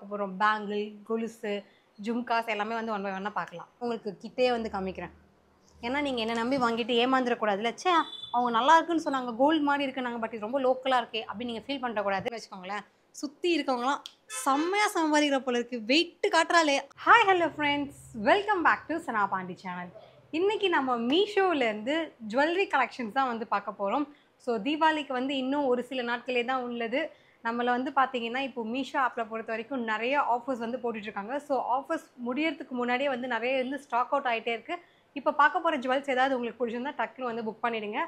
அப்புறம் பேங்கிள், கொலுசு, ஜும்காஸ் எல்லாமே வந்து ஒன் பை ஒன்னா பார்க்கலாம். உங்களுக்கு கிட்டே வந்து காமிக்கிறேன். ஏன்னா நீங்கள் என்ன நம்பி வாங்கிட்டு ஏமாந்துடக்கூடாதுல்ல. ச்சே அவங்க நல்லா இருக்குன்னு சொன்னாங்க, கோல்டு மாதிரி இருக்குன்னாங்க, பட் இது ரொம்ப லோக்கலாக இருக்கே அப்படின்னு நீங்கள் ஃபீல் பண்ணக்கூடாதுன்னு வச்சுக்கோங்களேன். சுற்றி இருக்கவங்களாம் செம்மையாக சம்பாதிக்கிற போல இருக்குது, வெயிட்டு காட்டுறாளே. Hi hello friends, welcome back to Sana Pandi channel. இன்றைக்கி நம்ம மீஷோவிலேருந்து ஜுவல்லரி கலெக்ஷன்ஸ் தான் வந்து பார்க்க போகிறோம். ஸோ தீபாவளிக்கு வந்து இன்னும் ஒரு சில நாட்களே தான் உள்ளது. நம்மளை வந்து பார்த்தீங்கன்னா இப்போ மீஷோ ஆப்பில் பொறுத்த வரைக்கும் நிறைய ஆஃபர்ஸ் வந்து போட்டுட்ருக்காங்க. ஸோ ஆஃபர்ஸ் முடியறதுக்கு முன்னாடியே வந்து நிறைய வந்து ஸ்டாக் அவுட் ஆகிட்டே இருக்குது. இப்போ பார்க்க போகிற ஜுவல்ஸ் ஏதாவது உங்களுக்கு பிடிச்சிருந்தா டக்குன்னு வந்து புக் பண்ணிவிடுங்க.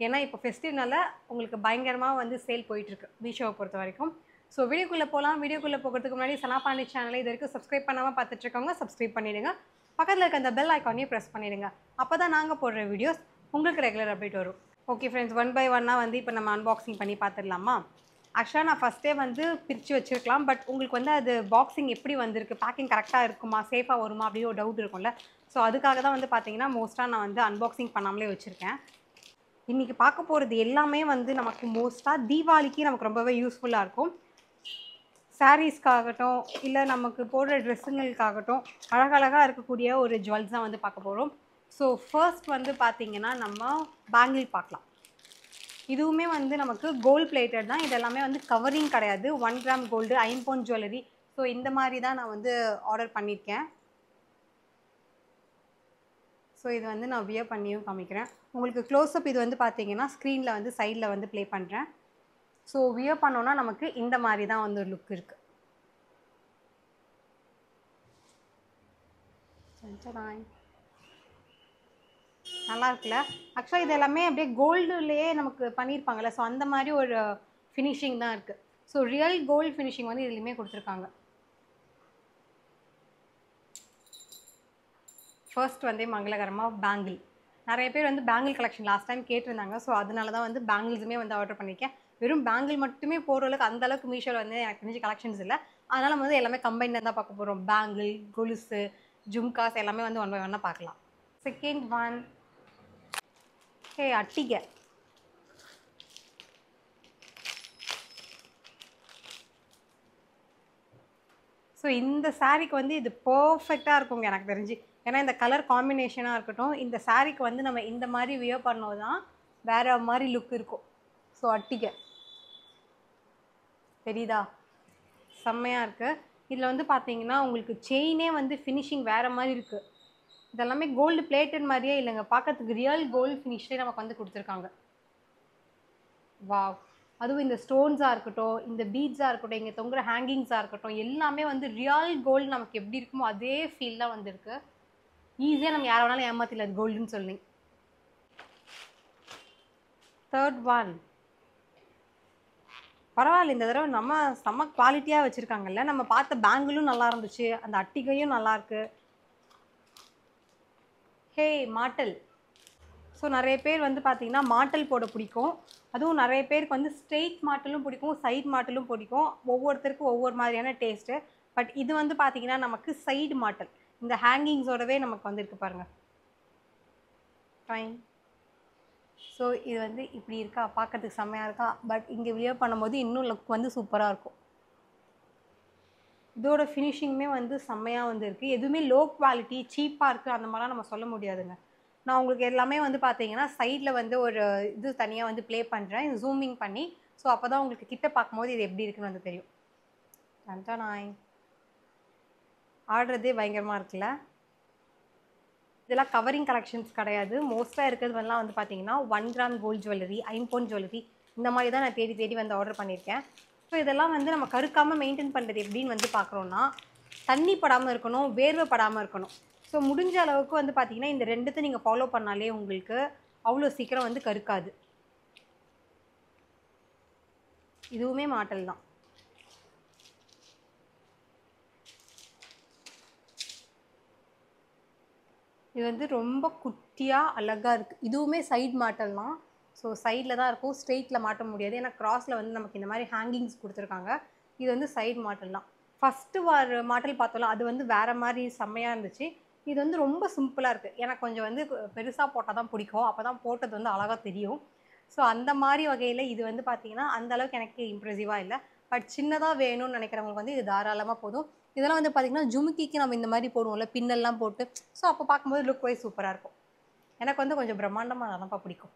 ஏன்னா இப்போ ஃபெஸ்டிவ்னால உங்களுக்கு பயங்கரமாக வந்து சேல் போயிட்டுருக்கு மீஷோவை பொறுத்த வரைக்கும். ஸோ வீடியோக்குள்ளே போகலாம். வீடியோக்குள்ளே போகிறதுக்கு முன்னாடி சனா பாண்டி சேனலை இது வரைக்கும் சப்ஸ்கிரைப் பண்ணாமல் பார்த்துட்ருக்கவங்க சப்ஸ்கிரைப் பண்ணிவிடுங்க. பக்கத்தில் இருக்க அந்த பெல் ஐக்கானையும் ப்ரெஸ் பண்ணிவிடுங்க. அப்போ தான் நாங்கள் போடுற வீடியோஸ் உங்களுக்கு ரெகுலர் அப்டேட் வரும். ஓகே ஃப்ரெண்ட்ஸ், ஒன் பை ஒன்னாக வந்து இப்போ நம்ம அன்பாக்சிங் பண்ணி பார்த்துடலாமா? ஆக்சுவலாக நான் ஃபஸ்ட்டே வந்து பிரித்து வச்சுருக்கலாம், பட் உங்களுக்கு வந்து அது பாக்ஸிங் எப்படி வந்திருக்கு, பேக்கிங் கரெக்டாக இருக்குமா, சேஃபாக வருமா அப்படின்னு ஒரு டவுட் இருக்கும்ல. ஸோ அதுக்காக தான் வந்து பார்த்தீங்கன்னா மோஸ்ட்டாக நான் வந்து அன்பாக்சிங் பண்ணாமலே வச்சுருக்கேன். இன்றைக்கி பார்க்க போகிறது எல்லாமே வந்து நமக்கு மோஸ்ட்டாக தீபாவளிக்கு நமக்கு ரொம்பவே யூஸ்ஃபுல்லாக இருக்கும். சாரீஸ்க்காகட்டும் இல்லை நமக்கு போடுற ட்ரெஸ்ஸுங்களுக்காகட்டும் அழகழகாக இருக்கக்கூடிய ஒரு ஜுவல்ஸ் தான் வந்து பார்க்க போகிறோம். ஸோ ஃபர்ஸ்ட் வந்து பார்த்திங்கன்னா நம்ம பேங்கிள் பார்க்கலாம். இதுவுமே வந்து நமக்கு கோல்டு பிளேட்டட் தான். இது எல்லாமே வந்து கவரிங் கிடையாது. 1 gram gold, 5 pound jewellery. So இந்த மாதிரி தான் நான் வந்து ஆர்டர் பண்ணியிருக்கேன். ஸோ இது வந்து நான் வியர் பண்ணியும் காமிக்கிறேன் உங்களுக்கு. க்ளோஸ்அப் இது வந்து பார்த்தீங்கன்னா ஸ்க்ரீனில் வந்து சைடில் வந்து ப்ளே பண்ணுறேன். ஸோ வியர் பண்ணோன்னா நமக்கு இந்த மாதிரி தான் வந்து ஒரு லுக் இருக்குது. நல்லா இருக்குல்ல? ஆக்சுவலாக இது எல்லாமே அப்படியே கோல்டுலேயே நமக்கு பண்ணியிருப்பாங்கள்ல. ஸோ அந்த மாதிரி ஒரு ஃபினிஷிங் தான் இருக்குது. ஸோ ரியல் கோல்டு ஃபினிஷிங் வந்து இதுலேயுமே கொடுத்துருக்காங்க. ஃபர்ஸ்ட் வந்து மங்களகரமாக பேங்கிள். நிறைய பேர் வந்து பேங்கிள் கலெக்ஷன் லாஸ்ட் டைம் கேட்டிருந்தாங்க. ஸோ அதனால தான் வந்து பேங்கிள்ஸுமே வந்து ஆர்டர் பண்ணியிருக்கேன். வெறும் பேங்கிள் மட்டுமே போகிற அளவுக்கு அந்தளவுக்கு மீஷோவில் வந்து எனக்கு தெரிஞ்ச கலெக்ஷன்ஸ் இல்லை. அதனால் நம்ம வந்து எல்லாமே கம்பைண்டாக தான் பார்க்க போகிறோம். பேங்கிள், கொலுசு, ஜும்காஸ் எல்லாமே வந்து ஒன் பை ஒன்னாக பார்க்கலாம். Second one அட்டிகை. ஸோ இந்த சாரீக்கு வந்து இது பர்ஃபெக்டாக இருக்குங்க எனக்கு தெரிஞ்சு. ஏன்னா இந்த கலர் காம்பினேஷனாக இருக்கட்டும், இந்த சாரீக்கு வந்து நம்ம இந்த மாதிரி வியர் பண்ணோம் தான் வேறு மாதிரி லுக் இருக்கும். ஸோ அட்டிகை தெரியுதா, செம்மையாக இருக்குது. இதில் வந்து பார்த்தீங்கன்னா உங்களுக்கு செயினே வந்து ஃபினிஷிங் வேறு மாதிரி இருக்குது. இதெல்லாமே கோல்டு பிளேட்டட் மாதிரியே இல்லைங்க, பார்க்கறதுக்கு ரியல் கோல்டு ஃபினிஷ்லேயே நமக்கு வந்து கொடுத்துருக்காங்க. வாவ். அதுவும் இந்த ஸ்டோன்ஸாக இருக்கட்டும், இந்த பீட்ஸாக இருக்கட்டும், இங்கே தொங்குற ஹேங்கிங்ஸாக இருக்கட்டும், எல்லாமே வந்து ரியல் கோல்டு நமக்கு எப்படி இருக்குமோ அதே ஃபீல் தான் வந்துருக்கு. ஈஸியாக நம்ம யாரை வேணாலும் ஏமாத்தில அது கோல்டுன்னு சொல்லி. தேர்ட் ஒன் பரவாயில்ல, இந்த தடவை நம்ம செம்ம குவாலிட்டியாக வச்சுருக்காங்கல்ல. நம்ம பார்த்த பேங்கிளும் நல்லா இருந்துச்சு, அந்த அட்டிகையும் நல்லாயிருக்கு. மாட்டல். ஸோ நிறைய பேர் வந்து பார்த்திங்கன்னா மாட்டல் போட பிடிக்கும். அதுவும் நிறைய பேருக்கு வந்து ஸ்ட்ரெயிட் மாட்டலும் பிடிக்கும், சைட் மாட்டலும் பிடிக்கும். ஒவ்வொருத்தருக்கும் ஒவ்வொரு மாதிரியான டேஸ்ட்டு. பட் இது வந்து பார்த்திங்கன்னா நமக்கு சைடு மாட்டல், இந்த ஹேங்கிங்ஸோடவே நமக்கு வந்துருக்கு பாருங்கள். ஃபைன். ஸோ இது வந்து இப்படி இருக்கா, பார்க்கறதுக்கு செம்மையாக இருக்கா. பட் இங்கே வியர் பண்ணும்போது இன்னும் லுக் வந்து சூப்பராக இருக்கும். இதோட ஃபினிஷிங்குமே வந்து செம்மையாக வந்து இருக்குது. எதுவுமே லோ குவாலிட்டி சீப்பாக இருக்குது அந்த மாதிரிலாம் நம்ம சொல்ல முடியாதுங்க. நான் உங்களுக்கு எல்லாமே வந்து பார்த்தீங்கன்னா சைடில் வந்து ஒரு இது தனியாக வந்து ப்ளே பண்ணுறேன், ஜூமிங் பண்ணி. ஸோ அப்போ தான் உங்களுக்கு கிட்ட பார்க்கும்போது இது எப்படி இருக்குன்னு வந்து தெரியும். நான் ஆடுறதே பயங்கரமாக இருக்குல்ல. இதெல்லாம் கவரிங் கலெக்ஷன்ஸ் கிடையாது. மோஸ்ட்டாக இருக்கிறதுலாம் வந்து பார்த்தீங்கன்னா 1 gram gold jewellery, 5 pound jewellery, இந்த மாதிரி தான் நான் தேடி தேடி வந்து ஆர்டர் பண்ணியிருக்கேன். ஸோ இதெல்லாம் வந்து நம்ம கருக்காமல் மெயின்டைன் பண்ணுறது எப்படின்னு வந்து பார்க்குறோன்னா, தண்ணி படாமல் இருக்கணும், வேர்வை படாமல் இருக்கணும். ஸோ முடிஞ்ச அளவுக்கு வந்து பார்த்திங்கன்னா இந்த ரெண்டுத்தை நீங்கள் ஃபாலோ பண்ணாலே உங்களுக்கு அவ்வளோ சீக்கிரம் வந்து கருக்காது. இதுவுமே மாட்டல் தான். இது வந்து ரொம்ப குட்டியாக அழகாக இருக்குது. இதுவுமே சைட் மாட்டல் தான். ஸோ சைடில் தான் இருக்கும், ஸ்ட்ரெயிட்டில் மாட்ட முடியாது. ஏன்னா கிராஸில் வந்து நமக்கு இந்த மாதிரி ஹேங்கிங்ஸ் கொடுத்துருக்காங்க. இது வந்து சைட் மாட்டல் தான். ஃபஸ்ட்டு மாட்டல் பார்த்தோம்ல, அது வந்து வேறு மாதிரி செம்மையாக இருந்துச்சு. இது வந்து ரொம்ப சிம்பிளாக இருக்குது. எனக்கு கொஞ்சம் வந்து பெருசாக போட்டால் தான் பிடிக்கும், அப்போ தான் போட்டது வந்து அழகாக தெரியும். ஸோ அந்த மாதிரி வகையில் இது வந்து பார்த்திங்கன்னா அந்தளவுக்கு எனக்கு இம்ப்ரெசிவாக இல்லை. பட் சின்னதாக வேணும்னு நினைக்கிறவங்களுக்கு வந்து இது தாராளமாக போதும். இதெல்லாம் வந்து பார்த்திங்கன்னா ஜுமுக்கிக்கு நம்ம இந்த மாதிரி போடுவோம்ல, பின்னெல்லாம் போட்டு. ஸோ அப்போ பார்க்கும்போது லுக் வைஸ் சூப்பராக இருக்கும். எனக்கு வந்து கொஞ்சம் பிரம்மாண்டமாக தானப்பா பிடிக்கும்.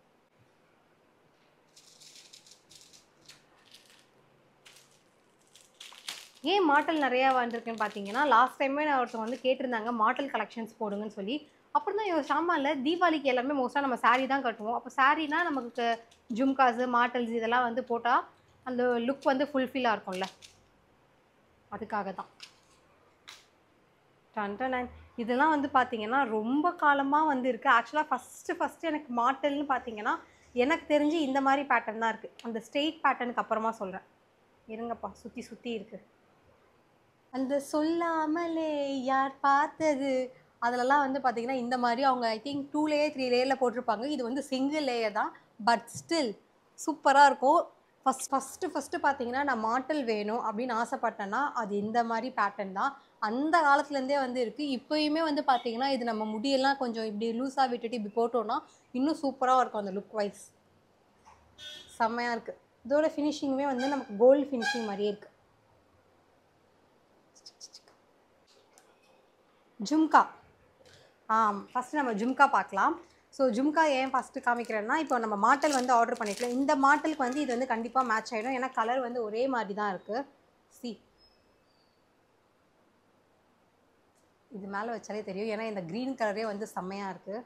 ஏன் மாட்டல் நிறையா வந்திருக்குன்னு பார்த்தீங்கன்னா, லாஸ்ட் டைமே நான் ஒருத்தவங்க வந்து கேட்டிருந்தாங்க மாட்டல் கலெக்ஷன்ஸ் போடுங்கன்னு சொல்லி. அப்புறம் தான் யோசிச்சாம இல்லை, தீபாவளிக்கு எல்லாருமே மோஸ்ட்டாக நம்ம சாரீ தான் கட்டுவோம். அப்போ சாரீனா நமக்கு ஜும்காஸு மாட்டல்ஸ் இதெல்லாம் வந்து போட்டால் அந்த லுக் வந்து ஃபுல்ஃபில்லாக இருக்கும்ல, அதுக்காக தான். டன்டனன் இதெல்லாம் வந்து பார்த்தீங்கன்னா ரொம்ப காலமாக வந்து இருக்குது. ஆக்சுவலாக ஃபஸ்ட்டு எனக்கு மாட்டல்னு பார்த்தீங்கன்னா எனக்கு தெரிஞ்சு இந்த மாதிரி பேட்டர்ன் தான் இருக்குது. அந்த ஸ்ட்ரெயிட் பேட்டர்னுக்கு அப்புறமா சொல்கிறேன் இருங்கப்பா, சுற்றி இருக்குது. அந்த சொல்லாமலே யார் பார்த்தது அதிலலாம் வந்து பார்த்தீங்கன்னா இந்த மாதிரி அவங்க ஐ திங்க் 2 லேயர் 3 லேயரில் போட்டிருப்பாங்க. இது வந்து சிங்கிள் லேயர் தான், பட் ஸ்டில் சூப்பராக இருக்கும். ஃபஸ்ட்டு பார்த்தீங்கன்னா நான் மாட்டல் வேணும் அப்படின்னு ஆசைப்பட்டேன்னா அது இந்த மாதிரி பேட்டர்ன் தான். அந்த காலத்துலேருந்தே வந்து இருக்குது. இப்போயுமே வந்து பார்த்தீங்கன்னா இது நம்ம முடியெல்லாம் கொஞ்சம் இப்படி லூஸாக விட்டுட்டு இப்படி போட்டோன்னா இன்னும் சூப்பராக இருக்கும் அந்த லுக் வைஸ். செம்மையாக இருக்குது. இதோட ஃபினிஷிங்குமே வந்து நமக்கு கோல்டு ஃபினிஷிங் மாதிரியே இருக்குது. ஜும்கா ஃபஸ்ட்டு நம்ம ஜும்கா பார்க்கலாம். ஸோ ஜும்கா ஏன் ஃபஸ்ட்டு காமிக்கிறேன்னா, இப்போ நம்ம மாட்டல் வந்து ஆர்டர் பண்ணிக்கலாம். இந்த மாட்டலுக்கு வந்து இது வந்து கண்டிப்பாக மேட்ச் ஆகிடும். ஏன்னா கலர் வந்து ஒரே மாதிரி தான் இருக்குது. இது மேலே வச்சாலே தெரியும். ஏன்னா இந்த க்ரீன் கலரே வந்து செம்மையாக இருக்குது.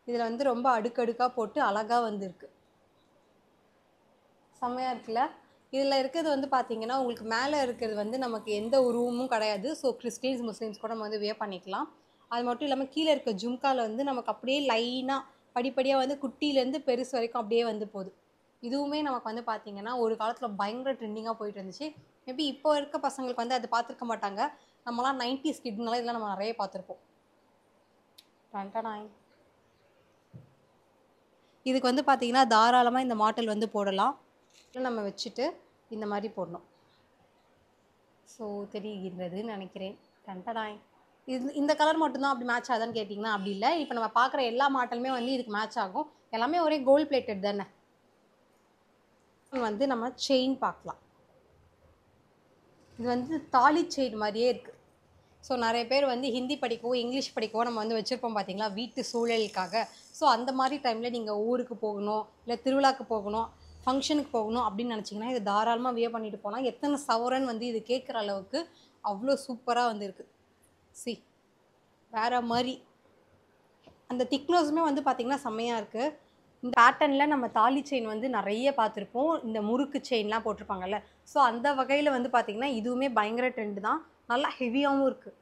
இதில் வந்து ரொம்ப அடுக்கடுக்காக போட்டு அழகாக வந்து இருக்குது. செம்மையாக இருக்குல்ல. இதில் இருக்கிறது வந்து பார்த்திங்கன்னா உங்களுக்கு மேலே இருக்கிறது வந்து நமக்கு எந்த உருவமும் கிடையாது. ஸோ கிறிஸ்டின்ஸ் முஸ்லீம்ஸ் கூட நம்ம வந்து வியர் பண்ணிக்கலாம். அது மட்டும் இல்லாமல் கீழே இருக்க ஜும்காவில் வந்து நமக்கு அப்படியே லைனாக படிப்படியாக வந்து குட்டியிலேருந்து பெருசு வரைக்கும் அப்படியே வந்து போகுது. இதுவுமே நமக்கு வந்து பார்த்திங்கன்னா ஒரு காலத்தில் பயங்கர ட்ரெண்டிங்காக போயிட்டு இருந்துச்சு. மேபி இப்போ இருக்க பசங்களுக்கு வந்து அது பார்த்துருக்க மாட்டாங்க. நம்மளாம் 90s கிட்னால இதெல்லாம் நம்ம நிறைய பார்த்துருப்போம். இதுக்கு வந்து பார்த்திங்கன்னா தாராளமாக இந்த மாட்டல் வந்து போடலாம். நம்ம வச்சுட்டு இந்த மாதிரி போடணும். ஸோ தெரிகிறதுன்னு நினைக்கிறேன். இந்த கலர் மட்டும்தான் அப்படி மேட்ச் ஆகுதான்னு கேட்டிங்கன்னா அப்படி இல்லை. இப்போ நம்ம பார்க்குற எல்லா மாட்டலுமே வந்து இதுக்கு மேட்ச் ஆகும். எல்லாமே ஒரே கோல்ட் பிளேட்டட் தானே. வந்து நம்ம செயின் பார்க்கலாம். இது வந்து தாலி செயின் மாதிரியே இருக்குது. ஸோ நிறைய பேர் வந்து ஹிந்தி படிக்கவோ இங்கிலீஷ் படிக்கவோ நம்ம வந்து வச்சுருப்போம் பார்த்தீங்களா, வீட்டு சூழலுக்காக. ஸோ அந்த மாதிரி டைமில் நீங்கள் ஊருக்கு போகணும், இல்லை திருவிழாக்கு போகணும், ஃபங்க்ஷனுக்கு போகணும் அப்படின்னு நினச்சிங்கன்னா இது தாராளமாக வியர் பண்ணிட்டு போனால் எத்தனை சவரன் வந்து இது கேட்குற அளவுக்கு அவ்வளோ சூப்பராக வந்து இருக்குது. வேறு மாதிரி அந்த திக்னஸுமே வந்து பார்த்திங்கன்னா செம்மையாக இருக்குது. இந்த பேட்டர்னில் நம்ம தாலி செயின் வந்து நிறைய பார்த்துருப்போம். இந்த முறுக்கு செயின்லாம் போட்டிருப்பாங்கல்ல. ஸோ அந்த வகையில் வந்து பார்த்திங்கன்னா இதுவுமே பயங்கர ட்ரெண்டு தான். நல்லா ஹெவியாகவும் இருக்குது.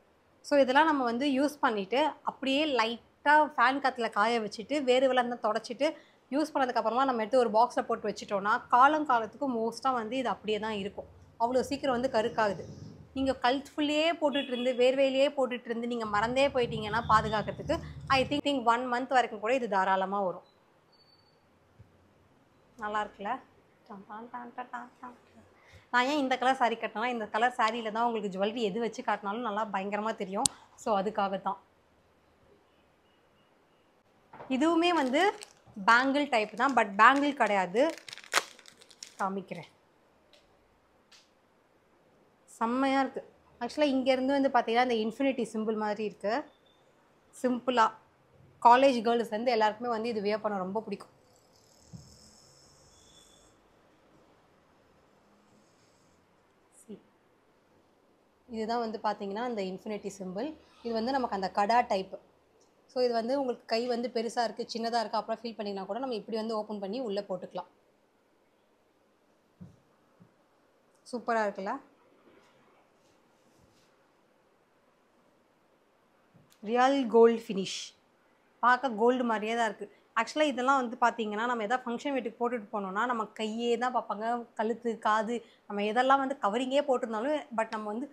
ஸோ இதெல்லாம் நம்ம வந்து யூஸ் பண்ணிவிட்டு அப்படியே லைட்டாக ஃபேன் காற்றுல காய வச்சுட்டு வேறு விலந்தான் தொடச்சிட்டு யூஸ் பண்ணதுக்கப்புறமா நம்ம எடுத்து ஒரு பாக்ஸில் போட்டு வச்சுட்டோன்னா காலத்துக்கு மோஸ்ட்டாக வந்து இது அப்படியே தான் இருக்கும். அவ்வளோ சீக்கிரம் வந்து கருக்காகுது. நீங்கள் ஃபுல்லையே போட்டுட்ருந்து வேர்வையிலேயே போட்டுட்ருந்து நீங்கள் மறந்தே போயிட்டீங்கன்னா பாதுகாக்கிறதுக்கு ஐ திங்க் 1 மந்த் வரைக்கும் கூட இது தாராளமாக வரும். நல்லா இருக்குல்ல. நான் ஏன் இந்த கலர் சாரீ கட்டினா, இந்த கலர் சாரியில் தான் உங்களுக்கு ஜுவல்லரி எது வச்சு காட்டினாலும் நல்லா பயங்கரமாக தெரியும். ஸோ அதுக்காக தான். இதுவுமே வந்து பேங்கிள் டைப் தான், பட் பேங்கிள் கிடையாது. காமிக்கிறேன். செம்மையாக இருக்குது. ஆக்சுவலாக இங்கேருந்து வந்து பார்த்தீங்கன்னா இந்த இன்ஃபினிட்டி சிம்பிள் மாதிரி இருக்குது. சிம்பிளாக காலேஜ் கேர்ள்ஸ் வந்து எல்லாருக்குமே வந்து இது வியர் பண்ண ரொம்ப பிடிக்கும். இதுதான் வந்து பார்த்தீங்கன்னா இந்த இன்ஃபினிட்டி சிம்பிள். இது வந்து நமக்கு அந்த கடா டைப்பு. ஸோ இது வந்து உங்களுக்கு கை வந்து பெருசாக இருக்குது சின்னதாக இருக்குது அப்புறம் ஃபீல் பண்ணிங்கன்னா கூட நம்ம இப்படி வந்து ஓப்பன் பண்ணி உள்ளே போட்டுக்கலாம். சூப்பராக இருக்குல்ல. Real gold finish. பார்க்க கோல்டு மாதிரியே தான் இருக்குது. ஆக்சுவலாக இதெல்லாம் வந்து பார்த்திங்கன்னா நம்ம எதாவது ஃபங்க்ஷன் வீட்டுக்கு போட்டுட்டு போனோம்னா நம்ம கையே தான் பார்ப்பாங்க, கழுத்து காது நம்ம எதெல்லாம் வந்து கவரிங்கே போட்டிருந்தாலும். பட் நம்ம வந்து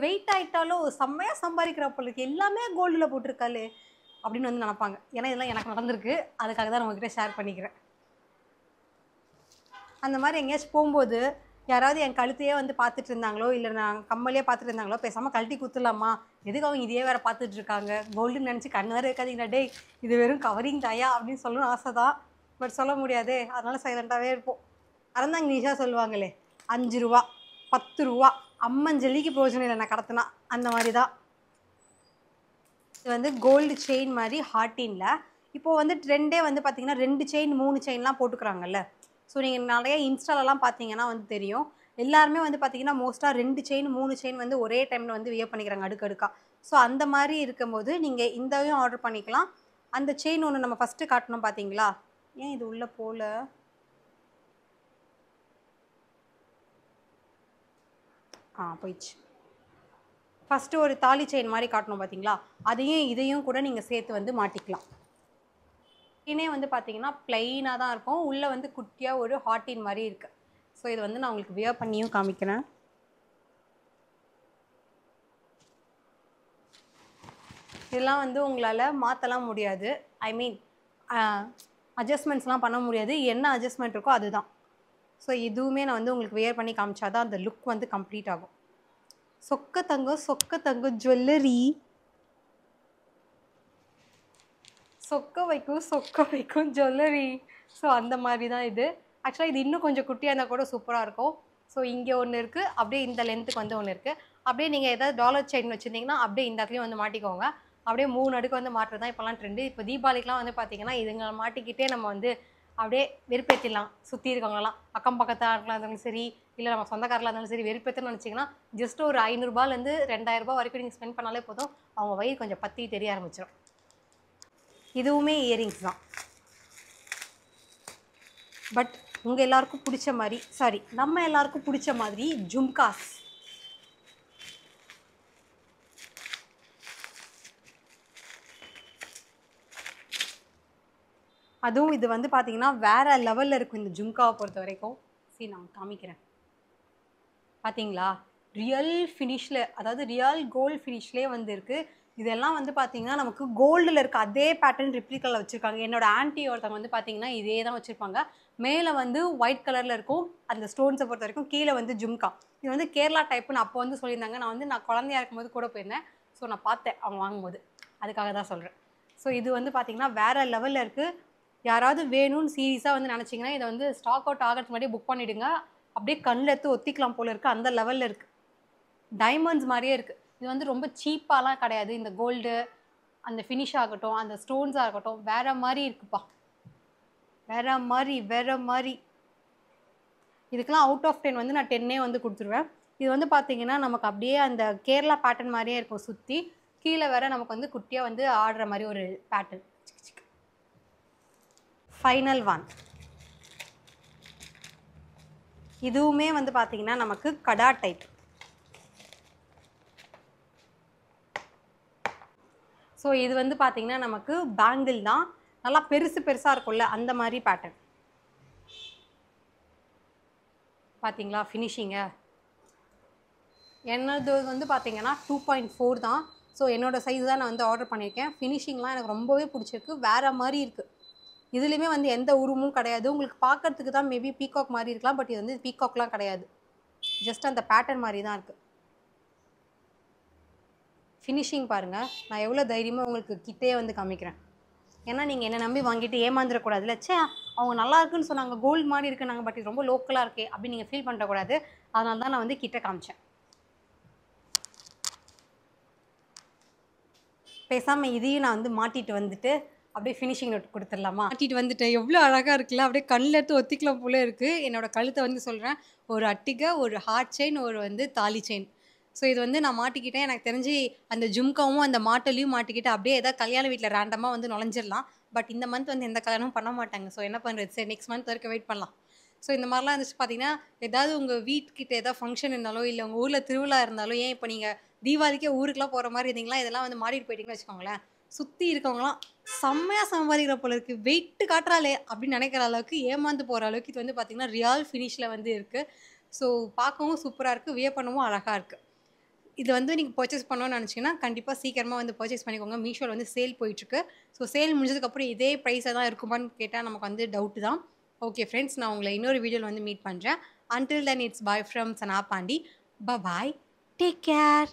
வெயிட் ஆகிட்டாலும் செம்மையாக சம்பாதிக்கிறப்பளுக்கு எல்லாமே கோல்டில் போட்டிருக்காளே அப்படின்னு வந்து நினப்பாங்க. ஏன்னா இதெல்லாம் எனக்கு நடந்திருக்கு. அதுக்காக தான் நம்மக்கிட்ட ஷேர் பண்ணிக்கிறேன். அந்த மாதிரி எங்கேயாச்சும் போகும்போது யாராவது என் கழுத்தையே வந்து பார்த்துட்டு இருந்தாங்களோ இல்லை நான் கம்மலையே பார்த்துட்டு இருந்தாங்களோ பேசாமல் கழட்டி குத்துலாமா, எதுக்கு அவங்க இதையே வேறு பார்த்துட்டு இருக்காங்க, கோல்டுன்னு நினச்சி கண்ணு வேறு இருக்காதீங்களா, டே இது வெறும் கவரிங் தாயா அப்படின்னு சொல்லணும்னு ஆசை தான். பட் சொல்ல முடியாதே, அதனால் சைலண்ட்டாகவே இருப்போம். அறந்தாங்க நீஷா சொல்லுவாங்களே 5 ரூபா 10 ரூபா. அம்மஞ்சல்லிக்கு பிரோஜனம் இல்லை நான் கடத்தினா. அந்த மாதிரி தான். இது வந்து கோல்டு செயின் மாதிரி ஹார்டின்ல. இப்போ வந்து ட்ரெண்டே வந்து பார்த்தீங்கன்னா 2 செயின் 3 செயின்லாம் போட்டுக்கிறாங்கல்ல. ஸோ நீங்கள் நிறைய இன்ஸ்டாலலாம் பார்த்தீங்கன்னா வந்து தெரியும். எல்லாருமே வந்து பார்த்தீங்கன்னா மோஸ்ட்டாக 2 செயின் 3 செயின் வந்து ஒரே டைமில் வந்து வியர் பண்ணிக்கிறாங்க அடுக்கடுக்கா. ஸோ அந்த மாதிரி இருக்கும்போது நீங்கள் இதையும் ஆர்டர் பண்ணிக்கலாம். அந்த செயின் ஒன்று நம்ம ஃபஸ்ட்டு காட்டணும் பார்த்தீங்களா? ஏன் இது உள்ளே போகல? போயிடுச்சு. ஃபஸ்ட்டு ஒரு தாலி செயின் மாதிரி காட்டணும் பார்த்தீங்களா? அதையும் இதையும் கூட நீங்கள் சேர்த்து வந்து மாட்டிக்கலாம். செயினே வந்து பார்த்தீங்கன்னா ப்ளைனாக தான் இருக்கும். உள்ளே வந்து குட்டியாக ஒரு ஹார்டின் மாதிரி இருக்குது. ஸோ இது வந்து நான் உங்களுக்கு வியர் பண்ணியும் காமிக்கிறேன். இதெல்லாம் வந்து உங்களால் மாற்றலாம் முடியாது. ஐ மீன் அட்ஜஸ்ட்மெண்ட்ஸ்லாம் பண்ண முடியாது. என்ன அட்ஜஸ்ட்மெண்ட் இருக்கோ அதுதான். ஸோ இதுவுமே நான் வந்து உங்களுக்கு வியர் பண்ணி காமிச்சா தான் அந்த லுக் வந்து கம்ப்ளீட் ஆகும். சொக்க தங்கம் ஜுவல்லரி. சொக்க வைக்கும் ஜுவல்லரி. ஸோ அந்த மாதிரி தான் இது. ஆக்சுவலாக இது இன்னும் கொஞ்சம் குட்டியாக இருந்தால் கூட சூப்பராக இருக்கும். ஸோ இங்கே ஒன்று இருக்குது. அப்படியே இந்த லென்த்துக்கு வந்து ஒன்று இருக்குது. அப்படியே நீங்கள் ஏதாவது டாலர் செயின் வச்சுருந்தீங்கன்னா அப்படியே இந்த இடத்துலையும் வந்து மாட்டிக்கோங்க. அப்படியே 3 அடுக்கு வந்து மாட்டுறது தான் இப்போலாம் ட்ரெண்டு. இப்போ தீபாவளிக்கெலாம் வந்து பார்த்தீங்கன்னா இதுங்களை மாட்டிக்கிட்டே நம்ம வந்து அப்படியே வெறுப்பேற்றிடலாம். சுற்றி இருக்கவங்களெல்லாம் அக்கம் பக்கத்தாக இருந்தாலும் சரி, இல்லை நம்ம சொந்தக்காரலாக இருந்தாலும் சரி, வெறுப்பேற்றணும்னு நினச்சிங்கன்னா ஜஸ்ட் ஒரு 500 ரூபாயிலேருந்து 2000 வரைக்கும் நீங்கள் ஸ்பெண்ட் பண்ணாலே போதும். அவங்க வயிறு கொஞ்சம் பற்றி தெரிய ஆரம்பிச்சிடும். இதுவுமே இயரிங்ஸ் தான். பட் உங்கள் எல்லாருக்கும் பிடிச்ச மாதிரி நம்ம எல்லாருக்கும் பிடிச்ச மாதிரி ஜும்காஸ். அதுவும் இது வந்து பார்த்தீங்கன்னா வேறு லெவலில் இருக்கும் இந்த ஜும்காவை பொறுத்த வரைக்கும். சரி நான் காமிக்கிறேன். பார்த்தீங்களா? ரியல் ஃபினிஷில், அதாவது ரியல் கோல்டு ஃபினிஷ்லேயே வந்து இருக்குது. இதெல்லாம் வந்து பார்த்தீங்கன்னா நமக்கு கோல்டில் இருக்க அதே பேட்டர்ன் ரிப்ளிக்காவில் வச்சுருக்காங்க. என்னோட ஆன்ட்டி ஒருத்தவங்க வந்து பார்த்தீங்கன்னா இதே தான் வச்சுருப்பாங்க. மேலே வந்து ஒயிட் கலரில் இருக்கும் அந்த ஸ்டோன்ஸை பொறுத்த வரைக்கும். கீழே வந்து ஜும்கா. இது வந்து கேரளா டைப்புன்னு அப்போ வந்து சொல்லியிருந்தாங்க. நான் குழந்தையா இருக்கும்போது கூட போயிருந்தேன். ஸோ நான் பார்த்தேன் அவங்க வாங்கும்போது. அதுக்காக தான் சொல்கிறேன். ஸோ இது வந்து பார்த்தீங்கன்னா வேறு லெவலில் இருக்குது. யாராவது வேணும்னு சீரியஸாக வந்து நினச்சிங்கன்னா இதை வந்து ஸ்டாக் அவுட் ஆகிறதுக்கு முன்னாடியே புக் பண்ணிவிடுங்க. அப்படியே கண்ணில் எடுத்து ஒத்திக்கலாம் போல் இருக்குது. அந்த லெவலில் இருக்குது. டைமண்ட்ஸ் மாதிரியே இருக்குது. இது வந்து ரொம்ப சீப்பாலாம் கிடையாது. இந்த கோல்டு அந்த ஃபினிஷ் ஆகட்டும், அந்த ஸ்டோன்ஸாக இருக்கட்டும், வேறு மாதிரி இருக்குப்பா. வேறு மாதிரி. இதுக்கெலாம் அவுட் ஆஃப் 10 வந்து நான் 10 வந்து கொடுத்துருவேன். இது வந்து பார்த்தீங்கன்னா நமக்கு அப்படியே அந்த கேரளா பேட்டர்ன் மாதிரியே இருக்கும் சுற்றி. கீழே வேறு நமக்கு வந்து குட்டியாக வந்து ஆடுற மாதிரி ஒரு பேட்டர்ன். Final one. இதுவுமே வந்து பார்த்தீங்கன்னா நமக்கு கடா டைப். ஸோ இது வந்து பார்த்தீங்கன்னா நமக்கு பேங்கிள் தான். நல்லா பெருசாக இருக்கும்ல அந்த மாதிரி பேட்டர்ன். பார்த்தீங்களா ஃபினிஷிங்க? என்னது வந்து பார்த்தீங்கன்னா 2.4 தான். ஸோ என்னோடய சைஸ் தான் நான் வந்து ஆர்டர் பண்ணியிருக்கேன். ஃபினிஷிங்லாம் எனக்கு ரொம்பவே பிடிச்சிருக்கு. வேறு மாதிரி இருக்குது. இதுலேயுமே வந்து எந்த உருவமும் கிடையாது. உங்களுக்கு பார்க்கறதுக்கு தான் மேபி பீகாக் மாதிரி இருக்கலாம். பட் இது வந்து பீகாக்லாம் கிடையாது. ஜஸ்ட் அந்த பேட்டர்ன் மாதிரி தான் இருக்குது. ஃபினிஷிங் பாருங்கள். நான் எவ்வளோ தைரியமாக உங்களுக்கு கிட்டே வந்து காமிக்கிறேன். ஏன்னா நீங்கள் என்னை நம்பி வாங்கிட்டு ஏமாந்துடக்கூடாதுல்ல. அவங்க நல்லா இருக்குன்னு சொன்னாங்க, கோல்டு மாதிரி இருக்குன்னாங்க, பட் இது ரொம்ப லோக்கலாக இருக்கே அப்படின்னு நீங்கள் ஃபீல் பண்ணக்கூடாது. அதனால தான் நான் வந்து கிட்ட காமிச்சேன். பேசாமல் இதையும் நான் வந்து மாட்டிட்டு வந்துட்டு அப்படியே ஃபினிஷிங் நோட் கொடுத்துடலாமா? மாட்டிட்டு வந்துட்டேன். எவ்வளோ அழகாக இருக்குல்ல. அப்படியே கண்ணில் எடுத்து ஒத்திக்கலாம் போல இருக்குது. என்னோடய கழுத்தை வந்து சொல்கிறேன். ஒரு அட்டிகை, ஒரு ஹார்ட் செயின், ஒரு வந்து தாலி செயின். ஸோ இது வந்து நான் மாட்டிக்கிட்டேன். எனக்கு தெரிஞ்சு அந்த ஜும்காவும் அந்த மாட்டலையும் மாட்டிக்கிட்டு அப்படியே ஏதாவது கல்யாண வீட்டில் ரேண்டமாக வந்து நுழைஞ்சிடலாம். பட் இந்த மந்த் வந்து எந்த கல்யாணமும் பண்ண மாட்டாங்க. ஸோ என்ன பண்ணுறது? சரி நெக்ஸ்ட் மந்த் வரைக்கும் வெயிட் பண்ணலாம். ஸோ இந்த மாதிரிலாம் இருந்துச்சு பார்த்தீங்கன்னா, ஏதாவது உங்கள் வீட்டுக்கிட்ட ஏதாவது ஃபங்க்ஷன் இருந்தாலோ, இல்லை உங்கள் ஊரில் திருவிழா இருந்தாலோ, ஏன் இப்போ நீங்கள் தீபாவளிக்கே ஊருக்குலாம் போகிற மாதிரி இருந்தீங்களா, இதெல்லாம் வந்து மாட்டிட்டு போயிட்டீங்கன்னு வச்சுக்கோங்களேன். சுற்றி இருக்கவங்களாம் செம்மையாக சம்பாதிக்கிற போல இருக்குது, வெயிட்டு காட்டுறாளே அப்படின்னு நினைக்கிற அளவுக்கு ஏமாந்து போகிற அளவுக்கு இது வந்து பார்த்திங்கன்னா ரியல் ஃபினிஷில் வந்து இருக்குது. ஸோ பார்க்கவும் சூப்பராக இருக்குது, வியர் பண்ணவும் அழகாக இருக்குது. இது வந்து நீங்கள் பர்ச்சேஸ் பண்ணணும்னு நினச்சிங்கன்னா கண்டிப்பாக சீக்கிரமாக வந்து பர்ச்சேஸ் பண்ணிக்கோங்க. மீஷோவில் வந்து சேல் போயிட்டுருக்கு. ஸோ சேல் முடிஞ்சதுக்கப்புறம் இதே ப்ரைஸாக தான் இருக்குமான்னு கேட்டால் நமக்கு வந்து டவுட்டு தான். ஓகே ஃப்ரெண்ட்ஸ், நான் உங்களை இன்னொரு வீடியோவில் வந்து மீட் பண்ணுறேன். Until then it's bye from Sana Pandi. Bye, take care.